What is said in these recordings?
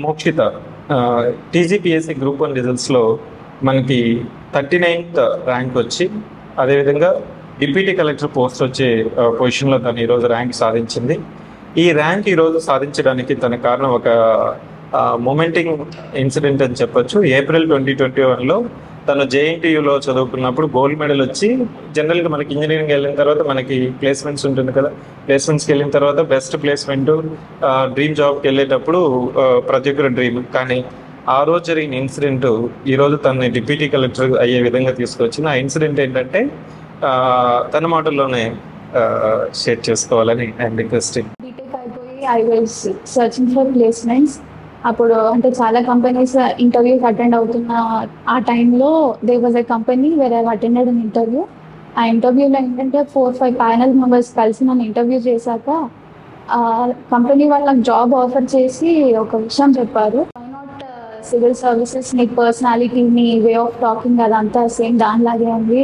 Mokshita TGPSC group 1 రిజల్ట్స్లో మనకి 39th rank వచ్చి అదేవిధంగా డిప్యూటీ కలెక్టర్ పోస్ట్ వచ్చే పొజిషన్లో తను ఈరోజు ర్యాంక్ సాధించింది. ఈ ర్యాంక్ ఈరోజు సాధించడానికి తన కారణం ఒక మొమెంటింగ్ ఇన్సిడెంట్ అని చెప్పొచ్చు. ఏప్రిల్ 2021లో తను జేఎన్టీయూలో చదువుకున్నప్పుడు గోల్డ్ మెడల్ వచ్చి, జనరల్గా మనకి ఇంజనీరింగ్ వెళ్ళిన తర్వాత మనకి ప్లేస్మెంట్స్ ఉంటుంది కదా, ప్లేస్మెంట్స్కి వెళ్ళిన తర్వాత బెస్ట్ ప్లేస్మెంట్ డ్రీమ్ జాబ్కి వెళ్ళేటప్పుడు ప్రతి ఒక్కరి డ్రీమ్. కానీ ఆ రోజు జరిగిన ఇన్సిడెంట్ ఈరోజు తనని డిప్యూటీ కలెక్టర్ అయ్యే విధంగా తీసుకొచ్చింది. ఆ ఇన్సిడెంట్ ఏంటంటే తన మాటల్లోనే షేర్ చేసుకోవాలని ఐఎమ్ రిక్వెస్టింగ్. బీటెక్ అయిపోయి I was searching for placements. అప్పుడు అంటే చాలా కంపెనీస్ ఇంటర్వ్యూస్ అటెండ్ అవుతున్న ఆ టైంలో they was a company where I attended an interview. ఆ ఇంటర్వ్యూలో ఏంటంటే 4-5 ప్యానల్ మెంబర్స్ కలిసి నన్ను ఇంటర్వ్యూ చేశాక కంపెనీ వాళ్ళకి జాబ్ ఆఫర్ చేసి ఒక విషయం చెప్పారు. వై నాట్ సివిల్ సర్వీసెస్, నీ పర్సనాలిటీ, నీ వే ఆఫ్ టాకింగ్ అదంతా సేమ్ దానిలాగే ఉంది,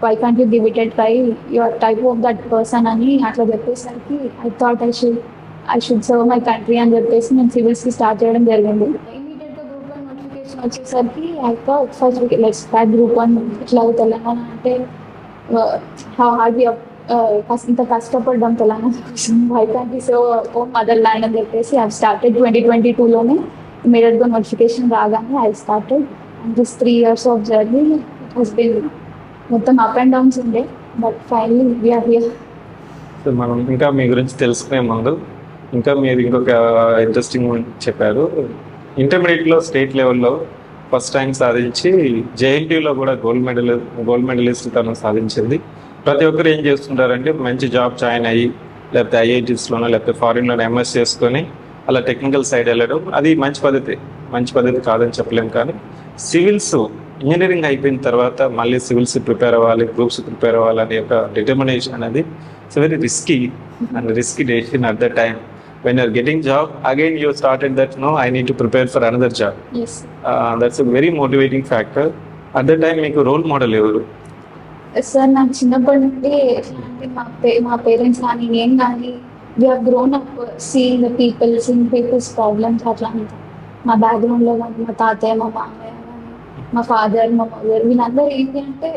why can't you give it a try, your type of that person అని అట్లా చెప్పేసరికి I thought I should serve my country అని చెప్పేసి నేను సివిల్స్కి స్టార్ట్ చేయడం జరిగింది. ఇమీడియట్గా గ్రూప్ 1 నోటిఫికేషన్ వచ్చేసరికి I thought first let's start group 1. ఇట్లా తెలంగాణ అంటే హౌ హార్డ్ ఇంత కష్టపడ్డాం తెలంగాణ కోసం, why can't be so own mother land అని చెప్పేసి ఐ స్టార్టెడ్ 2022లోనే. ఇమీడియట్గా నోటిఫికేషన్ రాగానే I started and this 3 years of journey it has been మొత్తం అప్ అండ్ డౌన్స్ ఉండే, but finally we are here. So మనం ఇంకా మీ గురించి తెలుసుకునే ముందు ఇంకా మీరు ఇంకొక ఇంట్రెస్టింగ్ చెప్పారు. ఇంటర్మీడియట్లో స్టేట్ లెవెల్లో ఫస్ట్ ర్యాంక్ సాధించి జేఎన్టీయూలో కూడా గోల్డ్ మెడలిస్ట్ తను సాధించింది. ప్రతి ఒక్కరు ఏం చేస్తుంటారంటే మంచి జాబ్ జాయిన్ అయ్యి లేకపోతే ఐఐటీస్లోనో లేకపోతే ఫారిన్లోనో ఎంఎస్ చేసుకొని అలా టెక్నికల్ సైడ్ వెళ్ళడం, అది మంచి పద్ధతి కాదని చెప్పలేము. కానీ సివిల్స్ ఇంజనీరింగ్ అయిపోయిన తర్వాత మళ్ళీ సివిల్స్ ప్రిపేర్ అవ్వాలి, గ్రూప్స్ ప్రిపేర్ అవ్వాలి అనే ఒక డిటర్మినేషన్ అనేది it's very risky decision at the time. When you're getting job, again you started that, no, I need to prepare for another job. Yes. That's a very motivating factor. At that time, మీకు role model ఎవరు? Sir నాకు చిన్నప్పటి నుండి ఎట్లా అంటే మా parents కానీ నేను కానీ we have grown up seeing people's problems. అట్లా మా బ్యాక్గ్రౌండ్లో కానీ మా తాతయ్య, మా మామయ్య కానీ, మా ఫాదర్, మా మదర్, వీళ్ళందరూ ఏంటి అంటే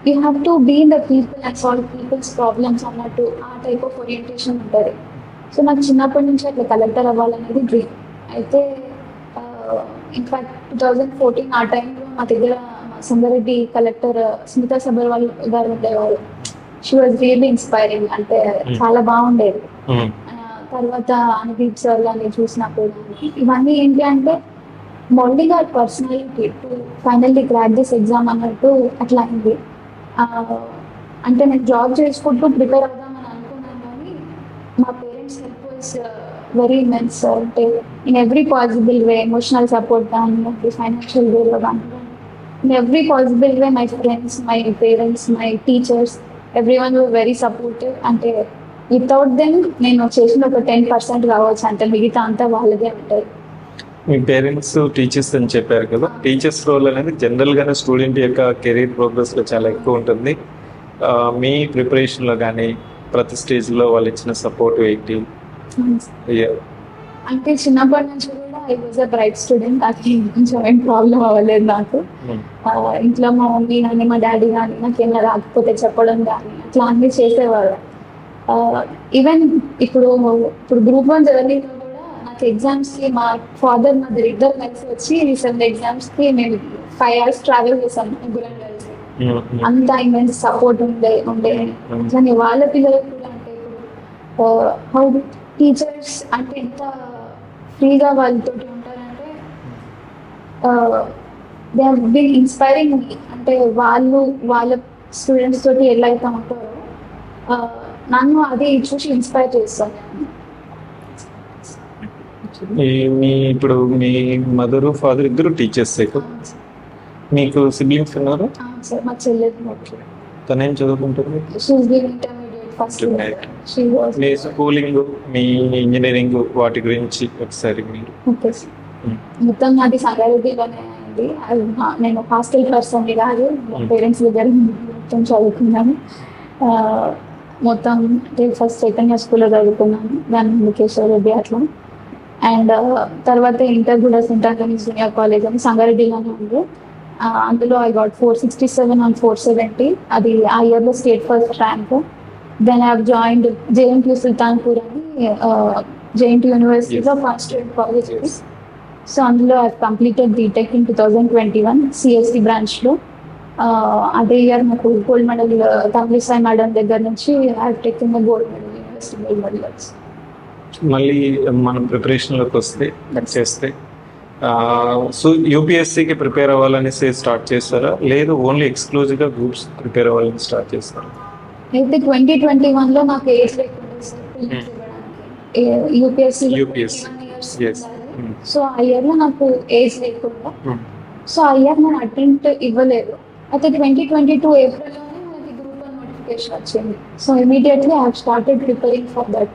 you have to be in the people and solve people's problems అన్నట్టు ఆ టైప్ ఆఫ్ ఓరియంటేషన్ ఉంటుంది. సో నాకు చిన్నప్పటి నుంచి అట్లా కలెక్టర్ అవ్వాలనేది డ్రీమ్. అయితే ఇన్ఫ్యాక్ట్ 2014 ఆ టైంలో మా దగ్గర సంగారెడ్డి కలెక్టర్ స్మితా సబర్వాల్ గారు ఉండేవారు. షీ వాజ్ రియల్లీ ఇన్స్పైరింగ్, అంటే చాలా బాగుండేది. తర్వాత అనుదీప్ సార్ కానీ చూసినప్పుడు ఇవన్నీ ఏంటి అంటే moulding hour personality to finally crack this exam అన్నట్టు అట్లా అయింది. అంటే నేను జాబ్ చేసుకుంటూ ప్రిపేర్ అవుదామని అనుకున్నాను, కానీ మా parents help was very immense. అంటే in every possible way, emotional support కానీ, ఫైనాన్షియల్ వేలో కానీ, in every possible way my friends, my parents, my teachers, everyone were very supportive. అంటే వితౌట్ దెమ్ నేను చేసిన ఒక 10% కావచ్చు, అంటే మిగతా అంతా వాళ్ళదే ఉంటుంది. మీ పేరెంట్స్ టీచర్స్ అని చెప్పారు కదా, టీచర్స్ రోల్ అనేది జనరల్గానే స్టూడెంట్ యొక్క కెరీర్ ప్రోగ్రెస్లో చాలా ఎక్కువ ఉంటుంది. మీ ప్రిపరేషన్లో కానీ ప్రతి స్టేజ్లో వాళ్ళు ఇచ్చిన సపోర్ట్ ఏంటి? అంటే చిన్నప్పటి నుంచి కూడా I was a bright student. అది కొంచెం ఏం ప్రాబ్లం అవ్వలేదు నాకు. ఇంట్లో మా మమ్మీ కానీ మా డాడీ కానీ నాకేమైనా రాకపోతే చెప్పడం కానీ అట్లా అన్నీ చేసేవారు. ఈవెన్ ఇప్పుడు గ్రూప్ 1 జర్నీలో కూడా నాకు ఎగ్జామ్స్కి మా ఫాదర్ మదర్ ఇద్దరు కలిసి వచ్చి రీసెంట్ ఎగ్జామ్స్కి మేము 5 hours ట్రావెల్ చేసాము ముగ్గురం కలిసి. అంత ఇమెన్స్ సపోర్ట్ ఉండే అట్లనే వాళ్ళ పిల్లలకు కూడా. అంటే హౌ టీచర్స్ అంటే ఎంత ఫ్రీగా వాళ్ళతో ఉంటారంటే దే హావ్ బీన్ ఇన్స్పైరింగ్ మీ. అంటే వాళ్ళ స్టూడెంట్స్ తోటి ఎలా అయితే ఉంటారో నన్ను అది చూసి ఇన్స్పైర్ చేస్తాను. ఇప్పుడు మీ మదరు ఫాదర్ ఇద్దరు టీచర్స్. మీకు సిబ్లింగ్స్ ఉన్నారు? సార్ మా చెల్లెలు. తనేం చదువుకుంటుంది? మీ స్కూలింగ్, మీ ఇంజనీరింగ్ వాటి గురించి ఒకసారి మీరు. ఓకే సార్, మొత్తం నాది సంగారెడ్డిలోనే అయింది. నేను హాస్టల్ పర్సన్ కాదు, పేరెంట్స్ దగ్గర మొత్తం చదువుకున్నాను. మొత్తం ఫస్ట్ చైతన్య స్కూల్లో చదువుకున్నాను, దాని కేశవ రెడ్డి అట్లా. అండ్ తర్వాత ఇంటర్ కూడా సెంట్ ఆంథోనీస్ జూనియర్ కాలేజ్ అని సంగారెడ్డిలోనే ఉంది. అందులో ఐ గాట్ 467 on 470. అది ఆ ఇయర్లో state first rank. Then I have joined JNTU Sultanpur అని జేఎన్టీయూ యూనివర్సిటీలో ఫస్ట్ స్టూడెంట్ కాలేజ్. సో అందులో I completed BTech in 2021 CSC బ్రాంచ్లో. అదే ఇయర్ నాకు గోల్డ్ మెడల్ తమిళిసాయి మేడం దగ్గర నుంచి I taken gold medal, university gold medal. మళ్ళీ మనం ప్రిపరేషన్లోకి వస్తే చేస్తే సో యూపీఎస్సీకి ప్రిపేర్ అవ్వాలనేసి స్టార్ట్ చేస్తారా, లేదు ఓన్లీ ఎక్స్క్లూజివ్గా గ్రూప్స్ ప్రిపేర్ అవ్వాలని స్టార్ట్ చేస్తారా? అయితే 2021లో నాకు ఏజ్ లేకుండా యూపీఎస్సీ. సో ఆ ఇయర్లో నాకు ఏజ్ లేకుండా, సో ఆ ఇయర్ నేను అటెంప్ట్ ఇవ్వలేదు. అయితే 2022 ఏప్రిల్లోనే మనకి గ్రూప్ 1 నోటిఫికేషన్ వచ్చింది. So immediately I have started preparing for that.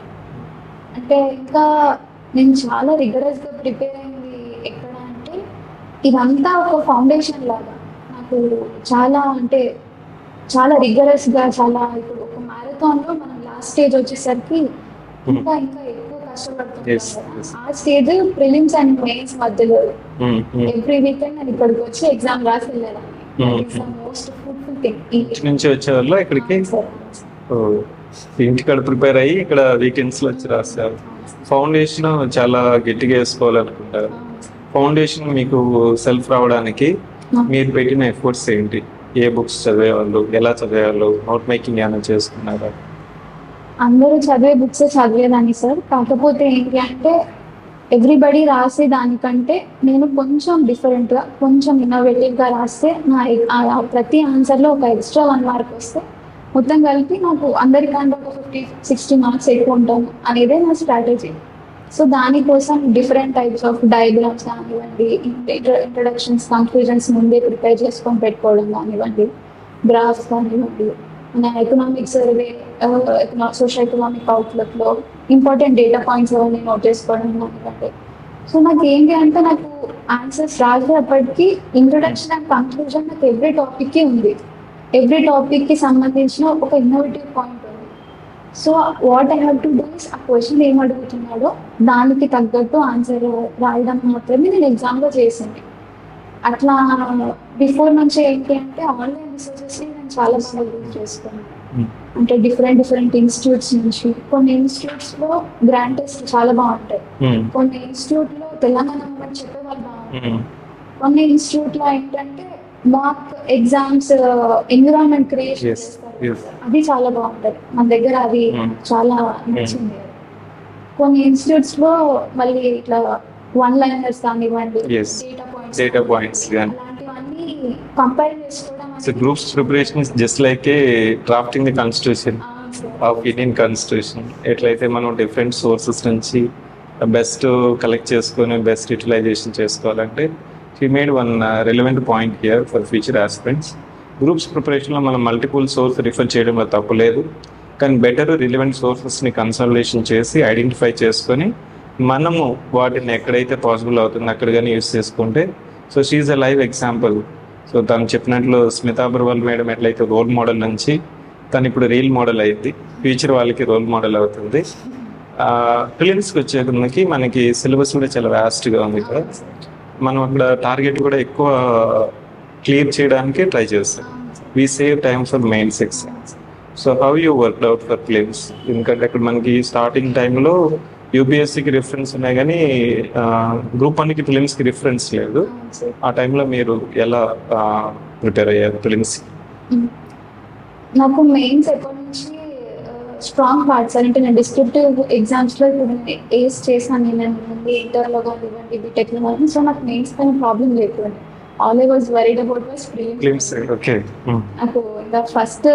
అంటే ఇంకా నేను చాలా రిగరస్గా ప్రిపేర్ అయింది ఎక్కడ అంటే, ఇదంతా ఒక ఫౌండేషన్ లాగా నాకు చాలా అంటే చాలా రిగరస్గా చాలా. ఇప్పుడు ఒక మ్యారథాన్లో మనం లాస్ట్ స్టేజ్ వచ్చేసరికి ఇంకా ఇంకా ఎక్కువ కష్టపడుతున్నాం. ఆ స్టేజ్ ప్రిలిమ్స్ అండ్ మెయిన్స్ మధ్యలో ఎవ్రీ వీకెండ్ నేను ఇక్కడికి వచ్చి ఎగ్జామ్ రాసి వెళ్ళాను. Most fruitful thing. ఇంటి నుంచి వచ్చేవాళ్ళు ఇక్కడికి ఇంటికాడ ప్రిపేర్ అయ్యి ఇక్కడ వీకెండ్స్ లో వచ్చి రాస్తారు. ఫౌండేషన్ చాలా గట్టిగా వేసుకోవాలనుకుంటారు. ఫౌండేషన్ మీకు సెల్ఫ్ రావడానికి మీరు పెట్టిన ఎఫర్ట్స్ ఏంటి? ఏ బుక్స్ చదివేవాళ్ళు, ఎలా చదివేవాళ్ళు, నోట్ మేకింగ్ ఏమైనా చేసుకున్నారా? అందరూ చదివే బుక్స్ చదివేదాన్ని సార్. కాకపోతే ఏంటి అంటే ఎవ్రీబడి రాసే దానికంటే నేను కొంచెం డిఫరెంట్గా, కొంచెం ఇన్నోవేటివ్గా రాస్తే నా ప్రతి ఆన్సర్లో ఒక ఎక్స్ట్రా 1 మార్క్ వస్తే మొత్తం కలిపి నాకు అందరికంటే ఒక 50-60 మార్క్స్ ఎక్కువ ఉంటాను అనేదే నా స్ట్రాటజీ. సో దానికోసం డిఫరెంట్ టైప్స్ ఆఫ్ డయాగ్రామ్స్ కానివ్వండి, ఇంట్రడక్షన్స్, కంక్లూజన్స్ ముందే ప్రిపేర్ చేసుకొని పెట్టుకోవడం కానివ్వండి, గ్రాఫ్స్ కానివ్వండి, మన ఎకనామిక్ సర్వే, సోషల్ ఎకనామిక్ అవుట్లుక్లో ఇంపార్టెంట్ డేటా పాయింట్స్ అవన్నీ నోట్ చేసుకోవడం కానివ్వండి. సో నాకు ఏంటి అంటే నాకు ఆన్సర్స్ రాసేటప్పటికి ఇంట్రొడక్షన్ అండ్ కంక్లూజన్ నాకు ఎవ్రీ టాపిక్కి ఉంది. ఎవ్రీ టాపిక్కి సంబంధించిన ఒక ఇన్నోవేటివ్ పాయింట్ ఉంది. So what I have to do is ఆ క్వశ్చన్ ఏం అడుగుతున్నాడో దానికి తగ్గట్టు ఆన్సర్ రాయడం మాత్రమే నేను ఎగ్జామ్లో చేసింది. అట్లా బిఫోర్ నుంచి ఏంటి అంటే ఆన్లైన్ రీసెర్చెస్ని నేను చాలా బాగా యూజ్ చేసుకున్నాను. అంటే డిఫరెంట్ ఇన్స్టిట్యూట్స్ నుంచి. కొన్ని ఇన్స్టిట్యూట్స్లో గ్రాండ్ టెస్ట్ చాలా బాగుంటాయి, కొన్ని ఇన్స్టిట్యూట్లో తెలంగాణ మూమెంట్ చెప్పే వాళ్ళు బాగుంటాయి, కొన్ని ఇన్స్టిట్యూట్లో ఏంటంటే మాక్ ఎగ్జామ్స్ ఎన్విరాన్మెంట్ క్రియేషన్ చేస్తారు, అది చాలా బాగుంటుంది. మన దగ్గర అది చాలా నచ్చింది. కొన్ని ఇన్స్టిట్యూట్స్ లో మళ్ళీ ఇట్లా 1-liners కానివ్వండి, డేటా పాయింట్స్ అలాంటివన్నీ కంపైల్ చేసుకోవడం. So groups preparation is just like a drafting the constitution of Indian constitution. ఎట్లయితే మనం డిఫరెంట్ సోర్సెస్ నుంచి బెస్ట్ కలెక్ట్ చేసుకొని బెస్ట్ యూటిలైజేషన్ చేసుకోవాలంటే he made one relevant point here for future aspirants. Groups ప్రిపరేషన్లో మనం multiple source refer చేయడంలో తప్పు లేదు, కానీ బెటర్ రిలవెంట్ సోర్సెస్ని కన్సల్టేషన్ చేసి ఐడెంటిఫై చేసుకొని మనము వాటిని ఎక్కడైతే పాసిబుల్ అవుతుందో అక్కడ కానీ యూస్ చేసుకుంటే. So she's a live example. So తను చెప్పినట్లు స్మితా అగర్వాల్ మేడం ఎట్లయితే రోల్ మోడల్ నుంచి తను ఇప్పుడు రీల్ మోడల్ అయింది, ఫ్యూచర్ వాళ్ళకి రోల్ మోడల్ అవుతుంది. ప్రిలిమ్స్కి వచ్చేకి మనకి సిలబస్ కూడా చాలా వ్యాస్ట్గా ఉంది కదా, మనం అక్కడ టార్గెట్ కూడా ఎక్కువ క్లియర్ చేయడానికి ట్రై చేస్తాం. We save time for mains exams. So how you work out for prelims? ఎందుకంటే అక్కడ మనకి స్టార్టింగ్ టైంలో యూపీఎస్సీకి రిఫరెన్స్ ఉన్నాయి కానీ గ్రూప్ 1కి ప్రిలిమ్స్కి రిఫరెన్స్ లేదు. ఆ టైంలో మీరు ఎలా ప్రిపేర్ అయ్యారు ప్రిలిమ్స్? నాకు మెయిన్స్ ఎప్పటి నుంచి స్ట్రాంగ్ పార్ట్స్ అంటే నేను డిస్క్రిప్టివ్ ఎగ్జామ్స్లో ఇప్పుడు ఏస్ చేశాను, నేను ముందు ఇంటర్లో కానివ్వండి బీటెక్లో కానీ. సో నాకు మెయిన్స్ పైన ప్రాబ్లం లేకుండా all I was worried about was prelims. నాకు ఇంకా ఫస్ట్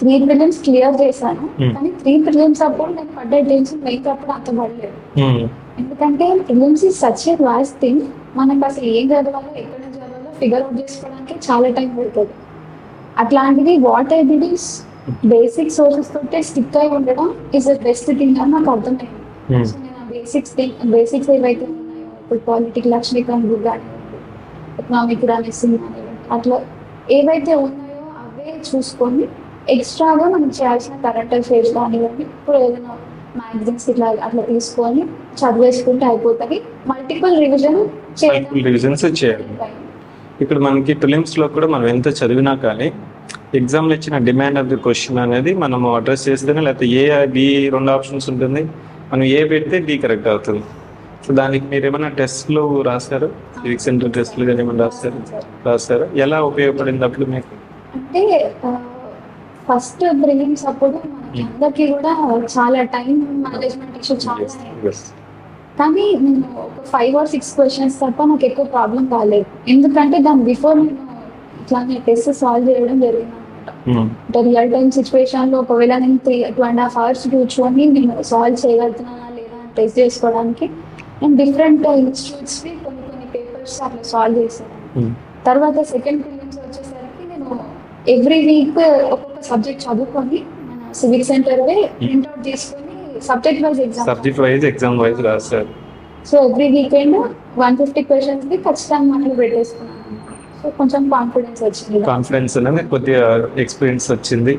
3 ప్రిలిమ్స్ క్లియర్ చేశాను, కానీ 3 ప్రిలిమ్స్ అప్పుడు నేను పడ్డ టెన్షన్ మెయిన్స్ అప్పుడు అంత పడలేదు. ఎందుకంటే prelims is such a vast thing. మనకు అసలు ఏం చదవాలో ఎక్కడ చదవాలో ఫిగర్ అవుట్ చేసుకోవడానికి చాలా టైం పడుతుంది. అట్లాంటిది what I did is basic sources తోటే స్టిక్ అయి ఉండడం ఈజ్ ద బెస్ట్ థింగ్ అని నాకు అర్థమైంది. సో నేను ఆ బేసిక్స్ ఏవైతే ఉన్నాయో ఇప్పుడు పాలిటిక్ లక్ష్మీకాంత్ బుక్ కానివ్వండి, ఎకనామిక్ రామేసింగ్ కానివ్వండి, అట్లా ఏవైతే ఉన్నాయో అవే చూసుకొని ఎక్స్ట్రాగా మనం చేయాల్సిన కరెంట్ అఫైర్స్ కానివ్వండి, ఇప్పుడు ఏదైనా మ్యాగజైన్స్ ఇట్లా అట్లా తీసుకొని చదివేసుకుంటే అయిపోతుంది. మల్టిపుల్ రివిజన్ రివిజన్స్ చేయాలి. ఇక్కడ మనకి ప్రిలిమ్స్లో కూడా మనం ఎంత చదివినా కానీ ఎగ్జామ్లో ఇచ్చిన డిమాండ్ ఆఫ్ ది క్వశ్చన్ అనేది మనం అడ్రస్ చేస్తేనే, లేకపోతే ఏ బి 2 ఆప్షన్స్ ఉంటుంది, మనం ఏ పెడితే బి కరెక్ట్ అవుతుంది. సో దానికి మీరు ఏమైనా టెస్ట్లు రాశారు, సివిక్ సెంటర్ టెస్ట్లు కానీ ఏమైనా రాశారు? ఎలా ఉపయోగపడింది అప్పుడు మీకు? అంటే ఫస్ట్ ప్రిలిమ్స్ అప్పుడు మనకి అందరికీ కూడా చాలా టైం మేనేజ్మెంట్ ఇష్యూ చాలా. కానీ నేను ఒక 5 or 6 క్వశ్చన్స్ తప్ప నాకు ఎక్కువ ప్రాబ్లం కాలేదు. ఎందుకంటే దాని బిఫోర్ నేను ఇట్లానే టెస్ట్ సాల్వ్ చేయడం జరిగింది అనమాట. అంటే రియల్ టైమ్ సిచ్యువేషన్ లో ఒకవేళ నేను 2.5 hours కూర్చొని నేను సాల్వ్ చేయగలుగుతున్నానా లేదా అని టెస్ట్ చేసుకోవడానికి నేను డిఫరెంట్ ఇన్స్టిట్యూట్స్ కొన్ని పేపర్స్ అట్లా సాల్వ్ చేశాను. తర్వాత సెకండ్ ప్రిలిమ్స్ వచ్చేసరికి నేను ఎవ్రీ వీక్ ఒక్కొక్క సబ్జెక్ట్ చదువుకొని మన సివిక్ సెంటర్ ప్రింట్అవుట్ చేసుకొని సబ్జెక్ట్ వైజ్ ఎగ్జామ్ వైజ్ రాశారు. సో ఎవ్రీ వీకెండ్ 150 క్వశ్చన్స్ ఖచ్చితంగా మనం పెట్టేసుకున్నాను. సో కొంచెం కాన్ఫిడెన్స్ అనేది కొద్దిగా ఎక్స్పీరియన్స్ వచ్చింది.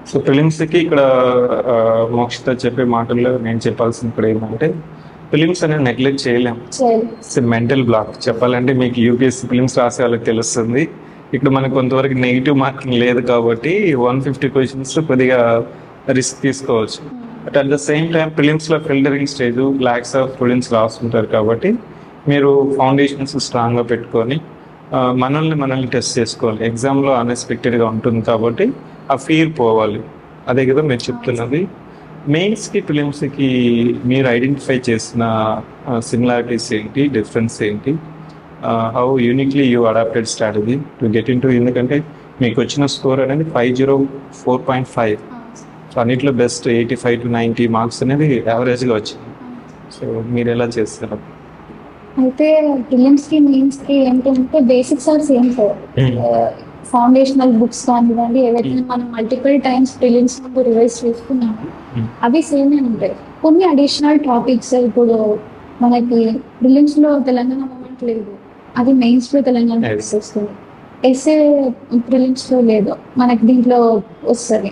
సో ప్రిలిమ్స్ కి ఇక్కడ మోక్షిత చెప్పే మాటల్లో నేను చెప్పాల్సింది ఇక్కడ ఏంటంటే, ఫిలిమ్స్ అనేది నెగ్లెక్ట్ చేయలేము. మెంటల్ బ్లాక్ చెప్పాలంటే మీకు యూపీఎస్సీ ఫిలిమ్స్ రాసే వాళ్ళకి తెలుస్తుంది. ఇక్కడ మనకు కొంతవరకు నెగిటివ్ మార్కింగ్ లేదు కాబట్టి 150 క్వశ్చన్స్ కొద్దిగా రిస్క్ తీసుకోవచ్చు. But at the same time ప్రిలిమ్స్లో filtering stage lakhs of students రాస్తుంటారు కాబట్టి మీరు ఫౌండేషన్స్ స్ట్రాంగ్గా పెట్టుకొని మనల్ని టెస్ట్ చేసుకోవాలి. ఎగ్జామ్లో అన్ఎక్స్పెక్టెడ్గా ఉంటుంది కాబట్టి ఆ ఫీర్ పోవాలి. అదే కదా మీరు చెప్తున్నది. మెయిన్స్కి ప్రిలిమ్స్కి మీరు ఐడెంటిఫై చేసిన సిమిలారిటీస్ ఏంటి, డిఫరెన్స్ ఏంటి, how uniquely you adapted strategy to get into? ఎందుకంటే మీకు వచ్చిన స్కోర్ అనేది 504.5. సో అన్నిట్లో బెస్ట్ 85 to 90 మార్క్స్ అనేది యావరేజ్గా వచ్చింది. సో మీరు ఎలా చేస్తారు? అయితే ప్రిలిమ్స్కి మెయిన్స్కి ఏంటంటే basics are same sir. Foundational books కానివ్వండి, ఏవైతే మనం మల్టిపుల్ టైమ్స్ ప్రిలిమ్స్ ముందు రివైజ్ చేసుకున్నామో అవి సేమే ఉంటాయి. కొన్ని అడిషనల్ టాపిక్స్ ఇప్పుడు మనకి ప్రిలిమ్స్లో తెలంగాణ మూమెంట్ లేదు, అది మెయిన్స్లో తెలంగాణ వస్తుంది. ఎస్ఏ ప్రిలిమ్స్లో లేదు, మనకి దీంట్లో వస్తుంది.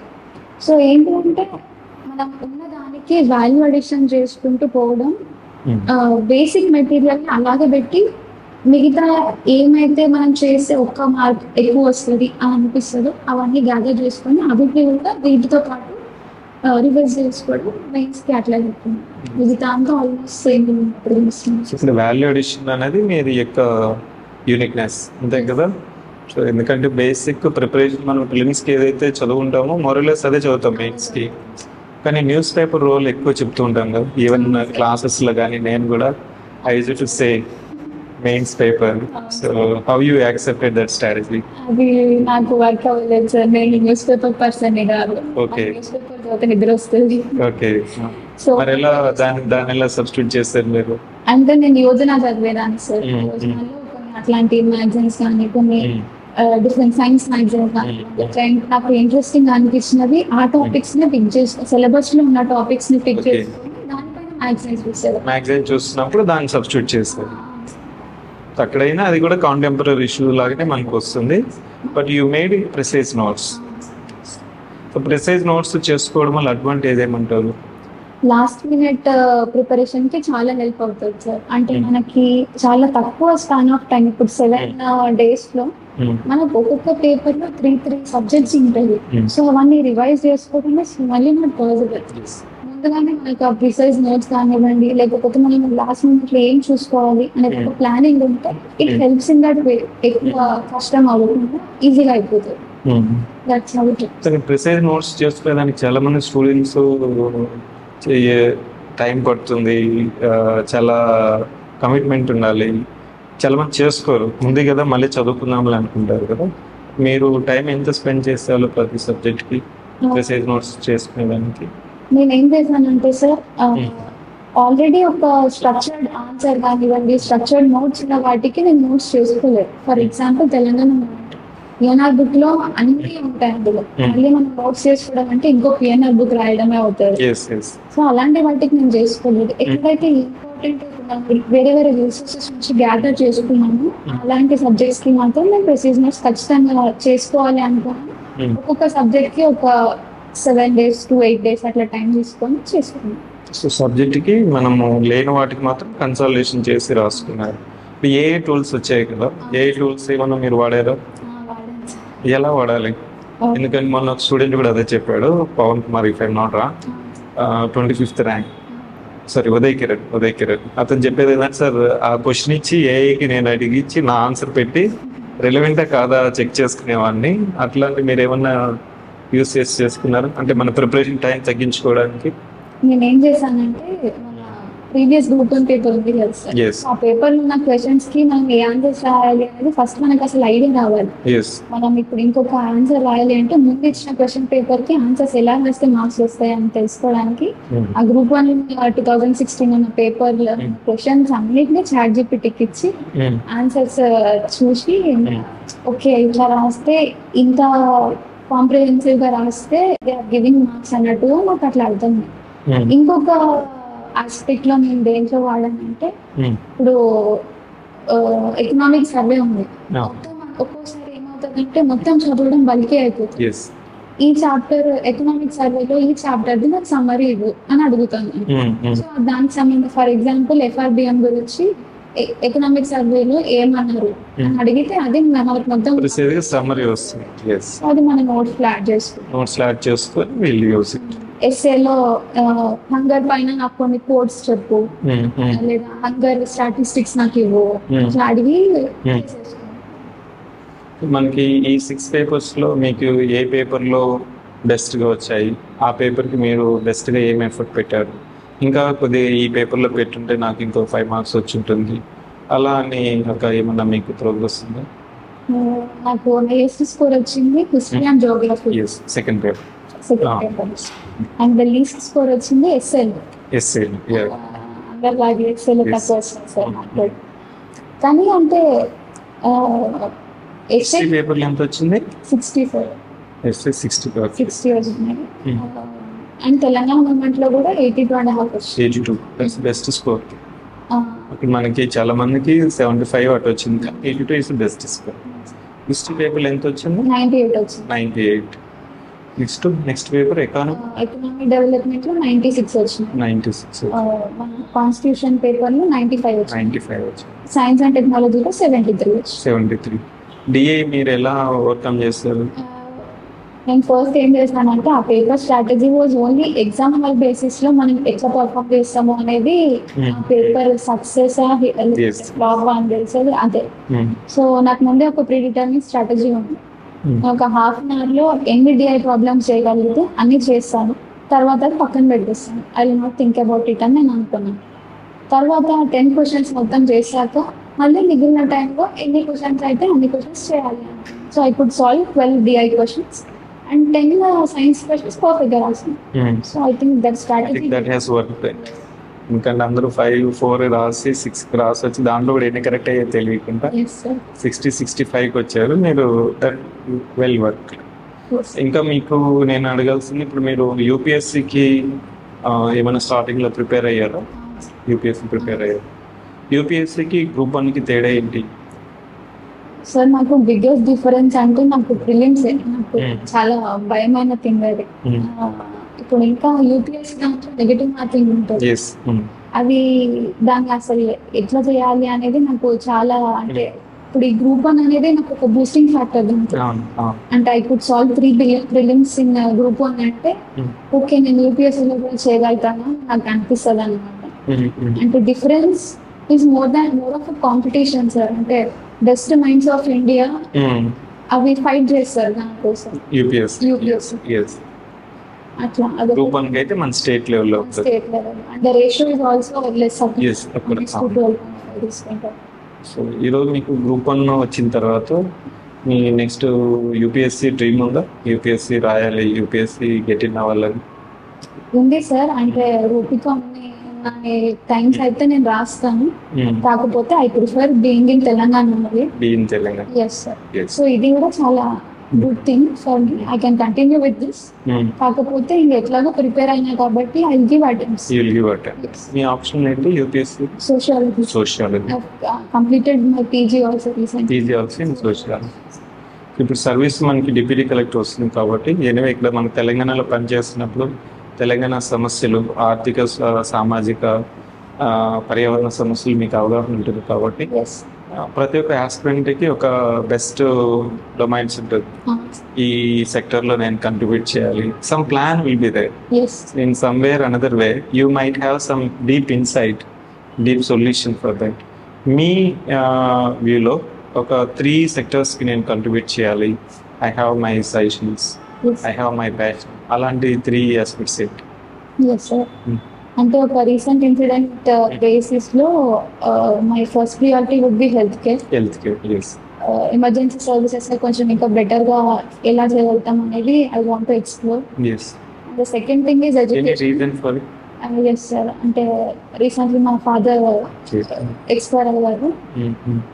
సో ఏంటంటే మనం ఉన్న దానికి వాల్యూ అడిషన్ చేసుకుంటూ పోవడం, బేసిక్ మెటీరియల్ అలాగే పెట్టి మిగతా ఏమైతే మనం చేస్తే 1 మార్క్ ఎక్కువ వస్తుంది అని అనిపిస్తుందో అవన్నీ గ్యాదర్ చేసుకొని అవిటి కూడా వీటితో పాటు రివైజ్ చేసుకోవడం మెయిన్స్కి అట్లా చెప్తుంది. మిగతా అంతా ఆల్మోస్ట్ సేమ్. ఇప్పుడు వాల్యూ అడిషన్ అనేది మీది యొక్క యూనిక్నెస్ అంతే కదా. సో ఎందుకంటే బేసిక్ ప్రిపరేషన్ మనం ప్రిలిమ్స్కి ఏదైతే చదువుకుంటామో మోరలెస్ అదే చదువుతాం మెయిన్స్కి. కానీ న్యూస్ పేపర్ రోల్ ఎక్కువ చెప్తూ ఉంటాం కదా. ఈవెన్ క్లాసెస్లో కానీ నేను కూడా I use to say mains paper. So how you accepted that strategy? అది నాకు వర్క్ అవ్వలేదు సార్. నేను న్యూస్ పేపర్ పర్సన్ కాదు. ఓకే, న్యూస్ పేపర్ చదివితే నిద్ర వస్తుంది. ఓకే. సో మరి ఎలా దాన్ని ఎలా సబ్స్టిట్యూట్ చేస్తారు మీరు? అంటే నేను యోజన చదివేదాన్ని సార్. యోజనలో కొన్ని అట్లాంటి మ్యాగజైన్స్ కానీ కొన్ని డిఫరెంట్ సైన్స్ మ్యాగజైన్స్ కానీ నాకు ఇంట్రెస్టింగ్ అనిపించినవి ఆ టాపిక్స్ ని పిక్ చేసి సిలబస్ లో ఉన్న టాపిక్స్ ని పిక్ చేసుకొని దానిపైన మ్యాగజైన్స్ చూస్తారు. మ్యాగజైన్ చూస్తున్నప్పుడు దాన్ని సబ్స్టిట్యూట్ చేస్తారు. అక్కడైనా అది కూడా కాంటెంపరీ ఇష్యూ లాగానే మనకు వస్తుంది. But you made precise notes. So precise notes చేసుకోవడం వల్ల అడ్వాంటేజ్ ఏమంటారు? లాస్ట్ మినిట్ ప్రిపరేషన్ కి చాలా హెల్ప్ అవుతుంది సార్. అంటే మనకి చాలా తక్కువ స్పాన్ ఆఫ్ టైం, ఇప్పుడు 7 days లో మనకు ఒక్కొక్క పేపర్ లో 3 సబ్జెక్ట్స్ ఉంటాయి. సో అవన్నీ రివైజ్ చేసుకోవడం మళ్ళీ నాట్ పాసిబుల్. ముందుగానే మనకు ఆ ప్రిసైజ్ నోట్స్ కానివ్వండి, లేకపోతే మనం లాస్ట్ మినిట్ లో ఏం చూసుకోవాలి అనే ఒక ప్లానింగ్ ఉంటే it helps in that way. ఎక్కువ కష్టం అవ్వకుండా ఈజీగా అయిపోతుంది. ప్రిసైజ్ నోట్స్ చేసుకోవడానికి చాలా మంది స్టూడెంట్స్ టైం పడుతుంది, చాలా కమిట్మెంట్ ఉండాలి, చాలా మంది చేసుకోరు. ముందే కదా మళ్ళీ చదువుకుందామని అనుకుంటారు కదా. మీరు టైం ఎంత స్పెండ్ చేసేవాళ్ళు ప్రతి సబ్జెక్ట్కి ప్రిసైజ్ నోట్స్ చేసుకునేదానికి? నేను ఏం చేశానంటే సార్, ఆల్రెడీ ఒక స్ట్రక్చర్డ్ ఆన్సర్ కానివ్వండి, స్ట్రక్చర్డ్ నోట్స్ ఉన్న వాటికి నేను నోట్స్ చేసుకోలేదు. For example Telangana PNR book లో అన్ని ఉంటాయి అందులో. మళ్ళీ మనం నోట్స్ చేసుకోవడం అంటే ఇంకో పిఎన్ఆర్ బుక్ రాయడమే అవుతుంది. సో అలాంటి వాటికి నేను చేసుకోలేదు. ఎక్కడైతే ఇంపార్టెంట్ వేరే వేరే రిసోర్సెస్ నుంచి గ్యాదర్ చేసుకున్నాము అలాంటి సబ్జెక్ట్స్ కి మాత్రం నేను ప్రిసైజ్ నోట్స్ ఖచ్చితంగా చేసుకోవాలి అనుకున్నాను. ఒక్కొక్క సబ్జెక్ట్ కి ఒక 7 days to 8 days అట్లా టైం తీసుకొని చేసుకున్నాం. సో సబ్జెక్ట్కి మనము లేని వాటికి మాత్రం కన్సల్టేషన్ చేసి రాసుకున్నారు. ఇప్పుడు ఏ టూల్స్ వచ్చాయి కదా, ఏ టూల్స్ ఏమన్నా మీరు వాడారా? వాడాను సార్. ఎలా వాడాలి? ఎందుకంటే మొన్న ఒక స్టూడెంట్ కూడా అదే చెప్పాడు, Pavan Kumar, if I'm not రా 25th rank, sorry Uday Kiran అతను చెప్పేది ఏంటంటే, సార్ ఆ క్వశ్చన్ ఇచ్చి ఏఐకి నేను అడిగిచ్చి నా ఆన్సర్ పెట్టి రెలవెంటా కాదా చెక్ చేసుకునేవాడిని. అట్లాంటి మీరు ఏమన్నా యూస్ చేసుకున్నారు అంటే మన ప్రిపరేషన్ టైం తగ్గించుకోవడానికి? నేనేం చేశానంటే మన ప్రీవియస్ గ్రూప్ 1 పేపర్ ఉంది కదా సార్, Yes. ఆ పేపర్ లో ఉన్న క్వశ్చన్స్ కి మనం ఏ ఆన్సర్స్ రాయాలి అనేది ఫస్ట్ మనకు అసలు ఐడియా రావాలి. ఎస్. మనం ఇప్పుడు ఇంకొక ఆన్సర్ రాయాలి అంటే ముందు ఇచ్చిన క్వశ్చన్ పేపర్ కి ఆన్సర్స్ ఎలా రాస్తే మార్క్స్ వస్తాయి అని తెలుసుకోవడానికి ఆ గ్రూప్ 1 2016 ఉన్న పేపర్ క్వశ్చన్స్ అన్నిటిని ChatGPTకి ఇచ్చి ఆన్సర్స్ చూసి ఓకే ఇట్లా రాస్తే ఇంత కాంప్రిహెన్సివ్ గా రాస్తే దే ఆర్ గివింగ్ మార్క్స్ అన్నట్టుగా మాకు అట్లా అర్థం. ఇంకొక ఆస్పెక్ట్ లో నేను దేంట్లో వాడానంటే ఇప్పుడు ఎకనామిక్ సర్వే ఉంది, ఒక్కోసారి ఏమవుతుందంటే మొత్తం చదవడం బలికే అయిపోతుంది. ఈ చాప్టర్ ఎకనామిక్ సర్వేలో ఈ చాప్టర్ ది నాకు సమ్మరీ ఇవ్వు అని అడుగుతాను. సో దానికి సంబంధించి ఫర్ ఎగ్జాంపుల్ FRBM గురించి ఎకనామిక్ సర్వేలో ఏమన్నారు అని అడిగితే అది మనకు మొత్తం సమ్మరీ వస్తుంది. అది మన నోట్స్ యాడ్ చేసుకొని ఎస్ఏలో హంగర్ పైన నాకు కొన్ని కోడ్స్ చెప్పు, లేదా హంగర్ స్టాటిస్టిక్స్ నాకు ఇవ్వు అట్లా అడిగి మనకి ఈ 6 పేపర్స్ లో మీకు ఏ పేపర్ లో బెస్ట్ గా వచ్చాయి, ఆ పేపర్ కి మీరు బెస్ట్ గా ఏం ఎఫర్ట్ పెట్టారు, ఇంకా కొద్దిగా ఈ పేపర్ లో పెట్టుంటే నాకు ఇంకో 5 మార్క్స్ వచ్చి ఉంటుంది అలా అని ఒక ఏమన్నా మీకు ప్రోగ్రెస్ ఉందా? నాకు హైయెస్ట్ స్కోర్ వచ్చింది history and Geography, second paper. And the least score వచ్చింది ఎస్ఎల్. అందరిలాగే ఎస్ఎల్ తక్కువ వచ్చింది సార్ నాకు. కానీ అంటే ఎస్ఏ పేపర్ ఎంత వచ్చింది? 64. ఎస్ఏ 60 వచ్చినాయి. అండ్ తెలంగాణ మూమెంట్ లో కూడా 82.5 వచ్చింది. 82 దట్స్ బెస్ట్ స్కోర్. మనకి చాలా మందికి 75 అటు వచ్చింది, 82 is best score. History paper ఎంత వచ్చింది? 98 వచ్చింది. 98. నెక్స్ట్ పేపర్ ఎకనామిక్ డెవలప్మెంట్ లో 96 వచ్చింది. 96. మన కాన్స్టిట్యూషన్ పేపర్ లో 95 వచ్చింది. సైన్స్ అండ్ టెక్నాలజీలో 73. డిఏ మీరు ఎలా ఓవర్కమ్ చేస్తారు? నేను ఫస్ట్ ఏం చేశానంటే ఆ paper strategy was only exam hall basis లో మనం ఎట్లా పర్ఫామ్ చేస్తాము అనేది ఆ పేపర్ సక్సెస్ ఫ్లాప్ అని తెలిసేది అదే. సో నాకు ముందే ఒక ప్రీ డిటర్మిన్ స్ట్రాటజీ ఉంది. ఒక హాఫ్ అన్ అవర్ లో ఎన్ని డిఐ ప్రాబ్లమ్స్ చేయగలిగితే అన్ని చేస్తాను, తర్వాత అది పక్కన పెట్టేస్తాను. I will not think about it అని నేను అనుకున్నాను. తర్వాత 10 క్వశ్చన్స్ మొత్తం చేశాక మళ్ళీ మిగిలిన టైంలో ఎన్ని క్వశ్చన్స్ అయితే అన్ని క్వశ్చన్స్ చేయాలి. So I could solve 12 DI questions and 10 science questions perfect గా రాసాను. So I think that strategy that has worked. ఎందుకంటే అందరూ 5, 4 రాసి 6 రాసి వచ్చి దాంట్లో కూడా ఎన్ని కరెక్ట్ అయ్యే తెలియకుండా 60-65కి వచ్చారు మీరు. That well work. ఇంకా మీకు నేను అడగాల్సింది, ఇప్పుడు మీరు యూపీఎస్సికి ఏమైనా స్టార్టింగ్ లో ప్రిపేర్ అయ్యారా? యూపీఎస్సికి గ్రూప్ 1కి తేడా ఏంటి? సార్ నాకు బిగ్గెస్ట్ డిఫరెన్స్ అంటే నాకు ప్రిలిమ్స్ నాకు చాలా భయమైన థింగ్ అది. ఇప్పుడు ఇంకా యూపీఎస్సీ దాంట్లో నెగటివ్ మార్కింగ్ ఉంటుంది, అవి దాన్ని అసలు ఎట్లా చేయాలి అనేది నాకు చాలా అంటే ఇప్పుడు ఈ గ్రూప్ 1 అనేది నాకు ఒక బూస్టింగ్ ఫ్యాక్టర్ అంటే I could solve 3 prelims in group 1 అంటే ఓకే నేను యూపీఎస్సీలో కూడా చేయగలుగుతాను నాకు అనిపిస్తుంది అనమాట. అంటే difference is more of competition sir. అంటే బెస్ట్ మైండ్స్ ఆఫ్ ఇండియా అవి ఫైట్ చేస్తారు దానికోసం యూపీఎస్సీ అట్లా. గ్రూప్ 1 అయితే మన state level and the ratio is also less up. So ఈరోజు మీకు గ్రూప్ 1 వచ్చిన తర్వాత మీ నెక్స్ట్ యూపీఎస్సీ డ్రీమ్ ఉందా? యూపీఎస్సీ రాయాలి, యూపీఎస్సీ గెట్ ఇన్ అవ్వాలని ఉంది సార్. అంటే ఓపిక టైమ్స్ అయితే నేను రాస్తాను, కాకపోతే I prefer being in Telangana only. Yes sir. So ఇది కూడా చాలా good thing for me. I can continue with this. కాకపోతే ఇంక ఎట్లాగో ప్రిపేర్ అయినా కాబట్టి ఐ గివ్ అటెంప్ట్స్. మీ ఆప్షన్ ఏంటి? UPSC sociology. Completed my PG also recently. PG also in sociology. ఇప్పుడు సర్వీస్ మనకి డిప్యూటీ కలెక్టర్ వస్తుంది కాబట్టి ఎనివే ఇక్కడ మనం తెలంగాణలో పనిచేస్తున్నప్పుడు తెలంగాణ సమస్యలు ఆర్థిక సామాజిక పర్యావరణ సమస్యలు మీకు అవగాహన ఉంటుంది కాబట్టి ఎస్ ప్రతి ఒక్క ఆస్పిరెంట్కి ఒక బెస్ట్ డొమైన్స్ ఉంటుంది. ఈ సెక్టర్లో నేను కంట్రిబ్యూట్ చేయాలి, some plan will be there yes in somewhere another way. You might have some deep insight, deep solution for that. మీ వ్యూలో ఒక 3 సెక్టర్స్కి నేను కంట్రిబ్యూట్ చేయాలి, I have my suggestions, I have my passion, అలాంటి 3 ఆస్పెక్ట్స్ ఏంటి? Yes sir. అంటే ఒక రీసెంట్ ఇన్సిడెంట్ బేసిస్ లో my first priority would be health care. Yes. Emergency services కొంచెం ఇంకా బెటర్ గా ఎలా చేయగలుగుతాం అనేది I want to explore. Yes. The second thing is any education. Reason for it? Yes sir. అంటే రీసెంట్లీ మా father expire అయ్యారు.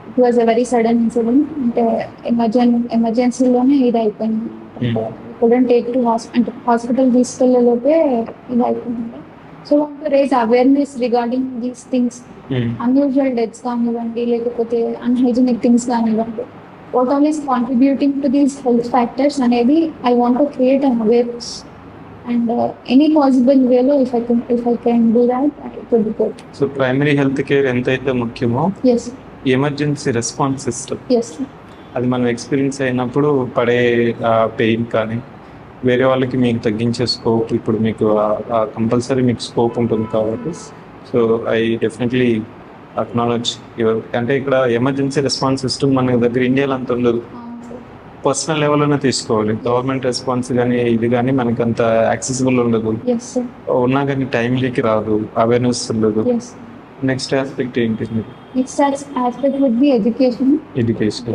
It was a very sudden incident. అంటే ఎమర్జెన్సీలోనే ఇది అయిపోయింది. కుడెంట్ టేక్ టు హాస్పిటల్ తీసుకెళ్ళలోపే ఇది అయిపోయింది. So want to raise awareness regarding these things. Unusual deaths కానివ్వండి, లేకపోతే అన్హైజీనిక్ థింగ్స్ కానివ్వండి, what all is contributing to these health factors అనేది I want to create an awareness. And any possible వేలో if I can do that it would be good. So primary health care ఎంతైతే ముఖ్యమో yes emergency response system yes అది మనం experience అయినప్పుడు పడే pain కానీ వేరే వాళ్ళకి మీకు తగ్గించే స్కోప్ ఇప్పుడు మీకు కంపల్సరీ మీకు స్కోప్ ఉంటుంది కాబట్టి so I definitely acknowledge your. అంటే ఇక్కడ ఎమర్జెన్సీ రెస్పాన్స్ సిస్టమ్ మన దగ్గర ఇండియాలో అంత ఉండదు, పర్సనల్ లెవెల్లోనే తీసుకోవాలి. గవర్నమెంట్ రెస్పాన్స్ కానీ ఇది కానీ మనకి అంత యాక్సెసిబుల్ ఉండదు, ఎస్ సార్. ఉన్నా కానీ టైంలీకి రాదు, అవేర్నెస్ ఉండదు. ఎస్. నెక్స్ట్ ఆస్పెక్ట్ ఏంటి? Next aspect would be education. Education.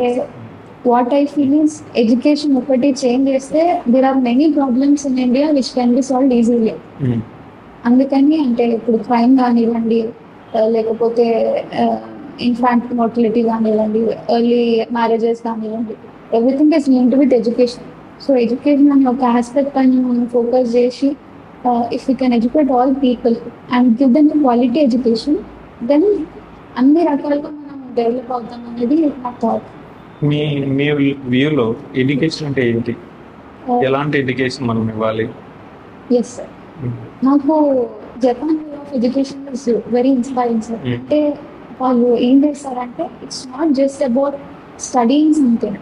What I feel is education ఒకటి చేంజ్ చేస్తే there are many problems in India which can be solved easily. అందుకని అంటే ఇప్పుడు క్రైమ్ కానివ్వండి, లేకపోతే ఇన్ఫాంట్ మోర్టిలిటీ కానివ్వండి, ఎర్లీ మ్యారేజెస్ కానివ్వండి, everything is linked with education. So education అనే ఒక ఆస్పెక్ట్ పైన మనం ఫోకస్ చేసి if you can educate all people and give them quality education, then అన్ని రకాలుగా మనం డెవలప్ అవుతాం అనేది నా థాట్. మీ వ్యూలో ఎడ్యుకేషన్ అంటే ఏంటి? ఎలాంటి ఎడ్యుకేషన్ మనం ఇవ్వాలి? Yes sir. నాకు Japan way of education is very inspiring sir. అంటే వాళ్ళు ఏం చేస్తారంటే it's not just about studying something,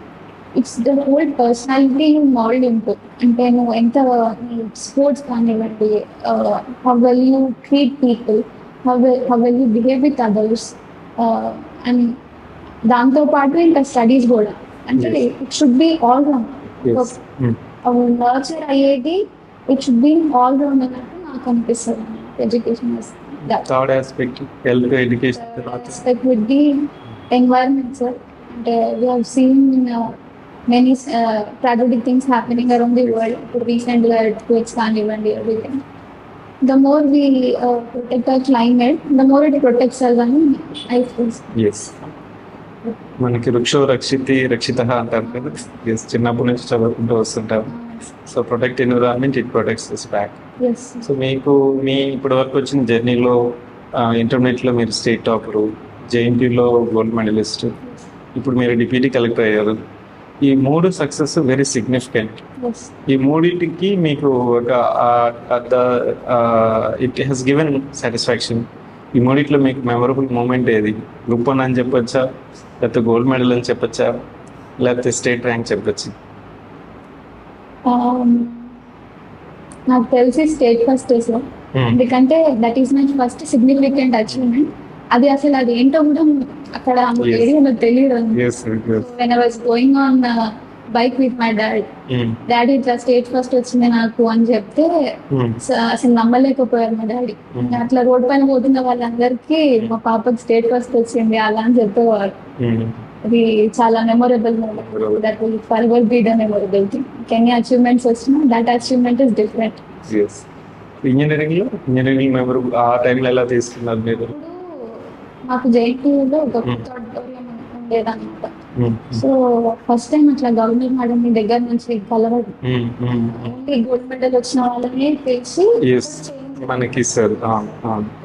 it's the whole personality mould into. అంటే నువ్వు ఎంత స్పోర్ట్స్ కానివ్వండి, how well you treat people, how well you behave with others, and దాంతో పాటు ఇంకా స్టడీస్ కూడా. అంటే it should be all round. Nurture అయ్యేది it should be all round అన్నట్టు నాకు అనిపిస్తుంది. Education third aspect health education aspect would be environment sir. అంటే we have seen many tragedic things happening around the world. ఇప్పుడు రీసెంట్గా earthquakes కానివ్వండి, everything. The more we protect our climate, the more it protects us అని I feel. Yes. మనకి వృక్షో రక్షితి రక్షిత అంటారు కదా, చిన్నప్పటి నుంచి చదువుకుంటూ వస్తుంటాం. So protect environment, it protects this back. సో మీకు మీ ఇప్పటి వరకు వచ్చిన జర్నీలో ఇంటర్మీడియట్లో మీరు స్టేట్ టాపరు, జేఎన్టీయూలో గోల్డ్ మెడలిస్ట్, ఇప్పుడు మీరు డిప్యూటీ కలెక్టర్ అయ్యారు. ఈ 3 సక్సెస్ వెరీ సిగ్నిఫికెంట్. ఈ మూడింటికి మీకు ఒక ఇట్ హెస్ గివెన్ సాటిస్ఫాక్షన్. ఈ మూడిట్లో మీకు మెమరబుల్ మూమెంట్ ఏది? గ్రూప్ 1 అని చెప్పొచ్చా, లేకపోతే గోల్డ్ మెడల్ అని చెప్పొచ్చా, లేకపోతే స్టేట్ ర్యాంక్ చెప్పొచ్చు? నాకు తెలిసి స్టేట్ ఫస్ట్ సార్. ఎందుకంటే that is my first significant achievement. అది అసలు అది ఏంటో కూడా అక్కడ ఏరియాలో తెలియదు. When I was going on bike with my daddy ఇట్లా స్టేట్ ఫస్ట్ వచ్చింది నాకు అని చెప్తే అసలు నమ్మలేకపోయారు మా డాడీ. అట్లా రోడ్ పైన పోతున్న వాళ్ళందరికీ మా పాపకి స్టేట్ ఫస్ట్ వచ్చింది అలా అని చెప్పేవారు. అది చాలా memorable moment. That will forever be the memorable thing. ఎన్ని అచీవ్మెంట్స్ వచ్చినా that achievement is different. Engineering memorable ఆ టైంలో ఎలా తీసుకున్నారు మీరు? మాకు జేఎన్టీయూలో ఒక కొత్త ఆడిటోరియం ఉండేదన్నమాట. సో ఫస్ట్ టైం అట్లా గవర్నర్ మేడం మీ దగ్గర నుంచి కలవడం, ఓన్లీ గోల్డ్ మెడల్ వచ్చిన వాళ్ళని పిలిచి మనకి ఇస్తారు.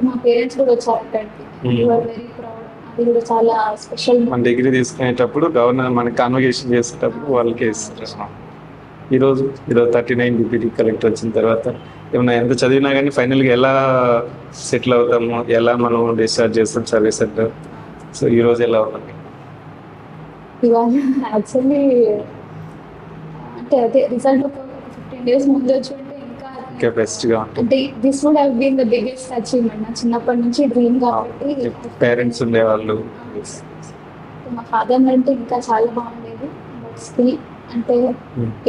మా పేరెంట్స్ కూడా వచ్చారు. Very proud. అది కూడా చాలా స్పెషల్. మన డిగ్రీ తీసుకునేటప్పుడు గవర్నర్ మనకి కాన్వకేషన్ చేసేటప్పుడు వాళ్ళకే ఇస్తారు. ఈరోజు 39 డిప్యూటీ కలెక్టర్ వచ్చిన తర్వాత ఏమన్నా ఎంత చదివినా కానీ ఫైనల్గా ఎలా సెటిల్ అవుతాము, ఎలా మనం డిశ్చార్జ్ చేస్తాం సర్వీస్ సెంటర్. సో ఈరోజు ఎలా ఉంది? ఇవాళ యాక్చువల్లీ అంటే అదే రిజల్ట్ ఒక 15 days ముందు వచ్చి ఉంటే ఇంకా బెస్ట్గా ఉంటుంది. అంటే this would have been the biggest achievement. నా చిన్నప్పటి నుంచి డ్రీమ్ కాబట్టి. పేరెంట్స్ ఉండేవాళ్ళు. మా ఫాదర్ అంటే ఇంకా చాలా బాగుండేది. బట్ స్టిల్ అంటే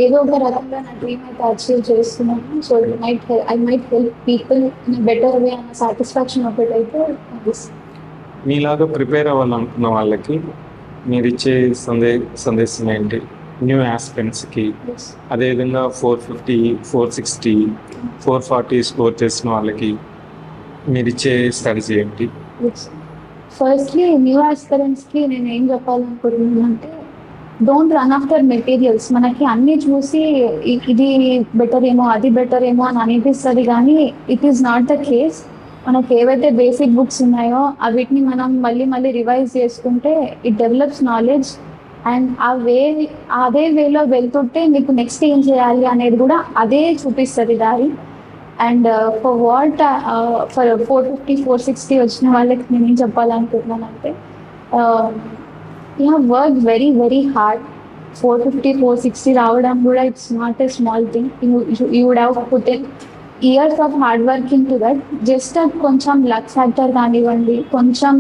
ఏదో ఒక రకంగా నా డ్రీమ్ అయితే అచీవ్ చేస్తున్నాను. So I might help people in better way అన్న సాటిస్ఫాక్షన్ ఒకటైతే మీలాగా ప్రిపేర్ అవ్వాలనుకున్న వాళ్ళకి మీరు ఇచ్చే సందేశం ఏంటి? న్యూ ఆస్పిరెంట్స్కి, అదేవిధంగా 450, 460, 440 స్కోర్ చేసిన వాళ్ళకి మీరు ఇచ్చే స్ట్రాటజీ ఏంటి? ఫస్ట్లీ న్యూ ఆస్పిరెంట్స్కి నేను ఏం చెప్పాలనుకుంటున్నాను అంటే డోంట్ రన్ ఆఫ్టర్ మెటీరియల్స్. మనకి అన్ని చూసి ఇది బెటర్ ఏమో అది బెటర్ ఏమో అని అనిపిస్తుంది, కానీ it is not the case. మనకి ఏవైతే బేసిక్ బుక్స్ ఉన్నాయో వీటిని మనం మళ్ళీ రివైజ్ చేసుకుంటే ఇట్ డెవలప్స్ నాలెడ్జ్. అండ్ అదే వేలో వెళ్తుంటే మీకు నెక్స్ట్ ఏం చేయాలి అనేది కూడా అదే చూపిస్తుంది దారి. అండ్ ఫర్ 450, 460 వచ్చిన వాళ్ళకి నేను ఏం చెప్పాలనుకుంటున్నాను అంటే you have work very very hard. 450, 460 రావడం కూడా it's not a small thing. You would have put in years of hard work into that. Just కొంచెం లక్ ఫ్యాక్టర్ కానివ్వండి, కొంచెం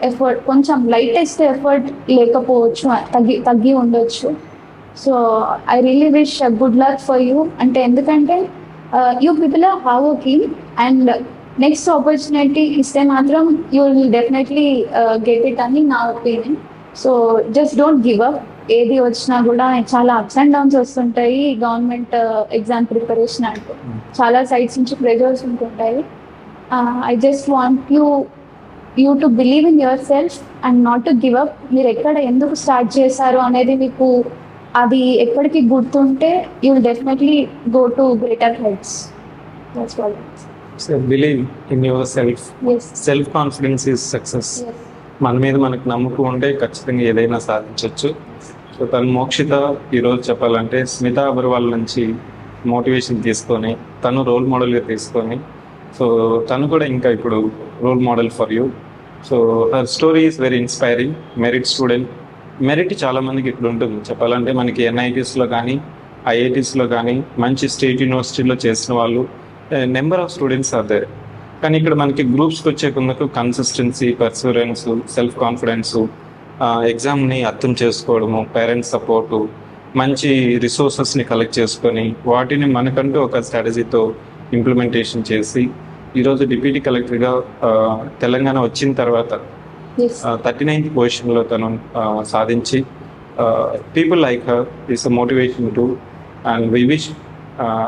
ఎఫర్ట్, కొంచెం లైటెస్ట్ ఎఫర్ట్ లేకపోవచ్చు, తగ్గి ఉండొచ్చు. So I really wish good luck for you. అంటే ఎందుకంటే you people are hard working and next opportunity ఇస్తే మాత్రం you will definitely get it అని నా opinion. So just don't give up. ఏది వచ్చినా కూడా చాలా అప్స్ అండ్ డౌన్స్ వస్తుంటాయి. గవర్నమెంట్ ఎగ్జామ్ ప్రిపరేషన్ అంటే చాలా సైడ్స్ నుంచి ప్రెజర్స్ ఉంటుంటాయి. I just want you to believe in your self and not to give up. మీరు ఎక్కడ ఎందుకు స్టార్ట్ చేశారు అనేది మీకు అది ఎక్కడికి గుర్తుంటే you will definitely go to greater heights. That's all. So believe in your self. Self confidence is success. మన మీద మనకు నమ్మకం ఉంటే ఖచ్చితంగా ఏదైనా సాధించవచ్చు. సో తను మోక్షిత ఈరోజు చెప్పాలంటే స్మితా అగర్వాల్ నుంచి మోటివేషన్ తీసుకొని తను రోల్ మోడల్గా తీసుకొని, సో తను కూడా ఇంకా ఇప్పుడు role model for you. So her story is very inspiring. Merit student. Merit చాలామందికి ఇప్పుడు ఉంటుంది చెప్పాలంటే. మనకి NITsలో కానీ IITsలో కానీ మంచి స్టేట్ యూనివర్సిటీలో చేసిన వాళ్ళు number of students are there. కానీ ఇక్కడ మనకి గ్రూప్స్కి వచ్చే కొందకు కన్సిస్టెన్సీ, పర్సూరెన్స్, సెల్ఫ్ కాన్ఫిడెన్సు, ఎగ్జామ్ని అర్థం చేసుకోవడము, పేరెంట్స్ సపోర్టు, మంచి రిసోర్సెస్ని కలెక్ట్ చేసుకొని వాటిని మనకంటూ ఒక స్ట్రాటజీతో ఇంప్లిమెంటేషన్ చేసి ఈరోజు డిప్యూటీ కలెక్టర్గా తెలంగాణ వచ్చిన తర్వాత 39th పొజిషన్లో తను సాధించి people like her is a motivation to. And we wish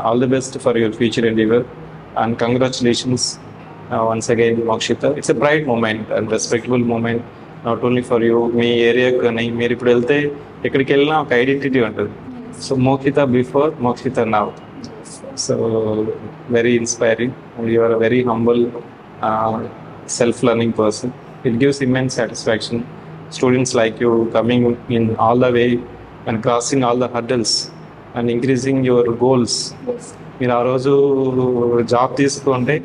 all the best for your future endeavour and congratulations once again Mokshita. It's a bright moment and respectable moment not only for you, మీ ఏరియాకి కానీ మీరు ఇప్పుడు వెళ్తే ఎక్కడికి వెళ్ళినా ఒక identity ఉంటుంది. So Mokshita before, Mokshita now. So very inspiring and you are a very humble self-learning person. It gives immense satisfaction. Students like you coming in all the way and crossing all the hurdles and increasing your goals. మీరు ఆ రోజు job తీసుకుంటే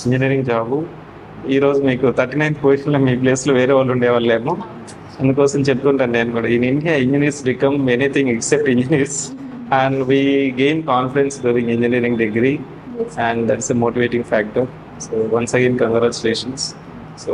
engineering job, ఈరోజు మీకు 39th పొజిషన్లో మీ ప్లేస్లో వేరే వాళ్ళు ఉండేవాళ్ళేమో. అందుకోసం చెప్తుంటాను నేను కూడా, in India engineers become anything except engineers and we gain confidence during engineering degree and that's a motivating factor. So once again congratulations. So